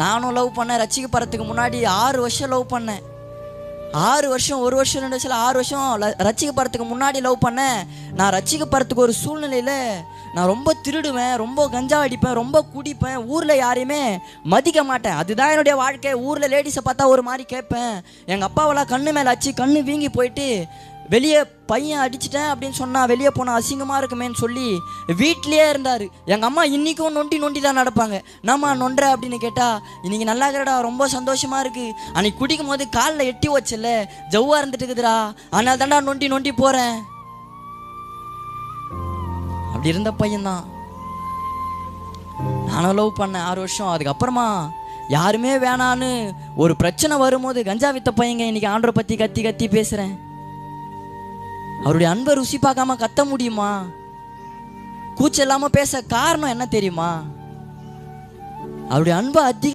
நானும் லவ் பண்ணேன். ரட்சிக்கப்படுறதுக்கு முன்னாடி 6 வருஷம் லவ் பண்ணேன். 6 வருஷம், 1 வருஷம் 2 வருஷம் 6 வருஷம் ரட்சிக்கப்படுறதுக்கு முன்னாடி லவ் பண்ணேன். நான் ரட்சிக்கப்படுறதுக்கு ஒரு சூழ்நிலையில் நான் ரொம்ப திருடுவேன், ரொம்ப கஞ்சா அடிப்பேன், ரொம்ப குடிப்பேன், ஊரில் யாரையுமே மதிக்க மாட்டேன். அதுதான் என்னுடைய வாழ்க்கை. ஊரில் லேடிஸை பார்த்தா ஒரு மாதிரி கேட்பேன். எங்கள் அப்பாவெல்லாம் கண்ணு மேலே அடிச்சு கண்ணு வீங்கி போயிட்டு வெளியே பையன் அடிச்சிட்டேன் அப்படின்னு சொன்னால் வெளியே போனால் அசிங்கமாக இருக்குமேன்னு சொல்லி வீட்லேயே இருந்தார். எங்கள் அம்மா இன்றைக்கும் நொண்டி நொண்டி தான் நடப்பாங்க. நம்மா நொன்ற அப்படின்னு கேட்டால் இன்றைக்கி நல்லா இருக்கிறடா, ரொம்ப சந்தோஷமாக இருக்குது, அன்றைக்கி குடிக்கும் போது காலில் எட்டி வச்சல ஜவ்வாக இருந்துட்டு இருக்குதுடா, அதனால தான்டா நொண்டி நொண்டி போகிறேன். அப்படி இருந்த பையன்தான். நானும் லவ் பண்ணேன் 6 வருஷம். அதுக்கப்புறமா யாருமே வேணான்னு ஒரு பிரச்சனை வரும்போது கஞ்சா வித்த பையங்க இன்னைக்கு ஆண்டவரை பற்றி கத்தி கத்தி பேசுகிறேன். அவருடைய அன்பை ருசி பார்க்காம கத்த முடியுமா? கூச்சம் இல்லாமல் பேச காரணம் என்ன தெரியுமா? அவருடைய அன்பை அதிக